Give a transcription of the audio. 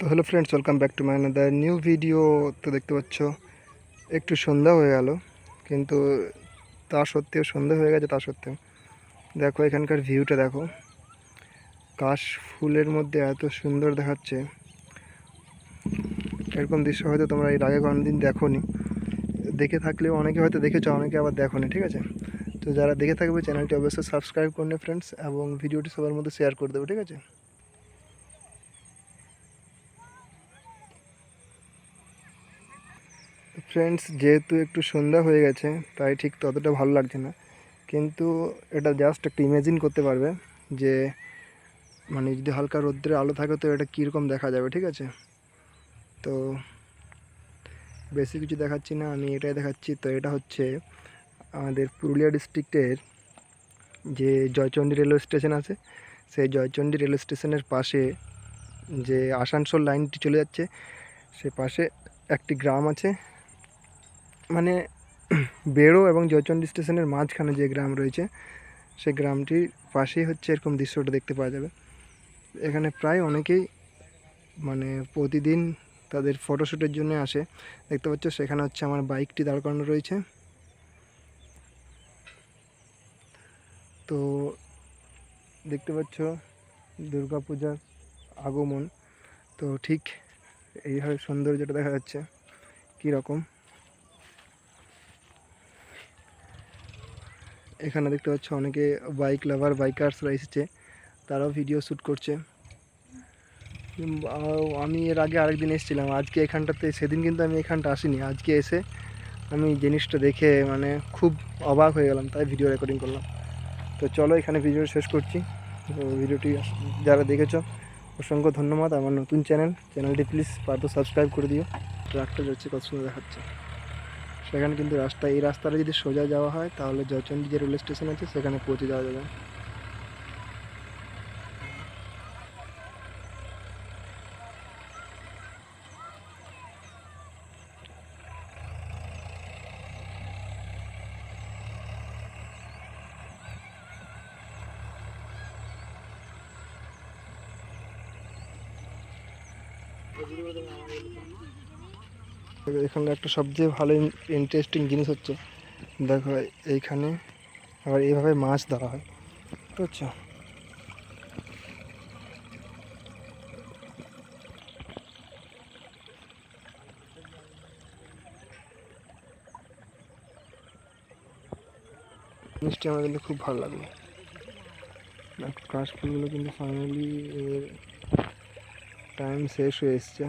তো hello friends, welcome back to my another new video. তো দেখতে পাচ্ছ একটু সন্ধ্যা হয়ে গেল, কিন্তু তা সত্ত্বেও সন্ধ্যা হয়ে গেছে তা সত্ত্বেও দেখো এখানকার ভিউটা দেখো। কাশ ফুলের মধ্যে এত সুন্দর দেখাচ্ছে, এরকম দৃশ্য হয়তো তোমরা এর আগে কোনোদিন দেখোনি। দেখে থাকলেও অনেকে হয়তো দেখেছো, অনেকে আবার দেখোনি, ঠিক আছে? তো যারা দেখে থাকবে চ্যানেলটি অবশ্যই সাবস্ক্রাইব করে নে ফ্রেন্ডস, এবং ভিডিওটি সবার মধ্যে শেয়ার করে দেবো, ঠিক আছে? ফ্রেন্ডস, যেহেতু একটু সন্ধ্যা হয়ে গেছে তাই ঠিক ততটা ভালো লাগছে না, কিন্তু এটা জাস্ট একটু ইমাজিন করতে পারবে যে মানে যদি হালকা রৌদ্রের আলো থাকে তো এটা কীরকম দেখা যাবে, ঠিক আছে? তো বেশি কিছু দেখাচ্ছি না, আমি এটাই দেখাচ্ছি। তো এটা হচ্ছে আমাদের পুরুলিয়া ডিস্ট্রিক্টের যে জয়চণ্ডী রেলওয়ে স্টেশন আছে, সেই জয়চণ্ডী রেলওয়ে স্টেশনের পাশে যে আসানসোল লাইনটি চলে যাচ্ছে, সে পাশে একটি গ্রাম আছে। মানে বেড়ো এবং জয়চণ্ডী স্টেশনের মাঝখানে যে গ্রাম রয়েছে, সেই গ্রামটির পাশেই হচ্ছে এরকম দৃশ্যটা দেখতে পাওয়া যাবে। এখানে প্রায় অনেকেই মানে প্রতিদিন তাদের ফটোশ্যুটের জন্য আসে। দেখতে পাচ্ছ সেখানে হচ্ছে আমার বাইকটি দাঁড় করানো রয়েছে। তো দেখতে পাচ্ছ দুর্গাপূজার আগমন, তো ঠিক এইভাবে সৌন্দর্যটা দেখা যাচ্ছে কীরকম। এখানে দেখতে পাচ্ছ অনেকে বাইক লাভার বাইকার্সরা এসেছে, তারাও ভিডিও শ্যুট করছে। আমি এর আগে আরেকদিন এসেছিলাম, আজকে এখানটাতে, সেদিন কিন্তু আমি এখানটা আসিনি। আজকে এসে আমি জিনিসটা দেখে মানে খুব অবাক হয়ে গেলাম, তাই ভিডিও রেকর্ডিং করলাম। তো চলো এখানে ভিডিও শেষ করছি। তো ভিডিওটি যারা দেখেছো অসংখ্য ধন্যবাদ। আমার নতুন চ্যানেলটি প্লিজ পারতো সাবস্ক্রাইব করে দিও। ট্রাকটা যাচ্ছে, কত সুন্দর দেখাচ্ছে। সেখানে কিন্তু এই রাস্তাটা যদি সোজা যাওয়া হয় তাহলে জয়চণ্ডী যে রেল স্টেশন আছে সেখানে পৌঁছে যাওয়া যাবে। এখানে একটা সবচেয়ে ভালো ইন্টারেস্টিং জিনিস হচ্ছে, দেখো এইখানে আবার এইভাবে মাছ ধরা হয়, বুঝছো? জিনিসটি আমার কিন্তু খুব ভালো লাগলো। কাশ ফুলগুলো কিন্তু ফাইনালি টাইম শেষ হয়ে এসছে।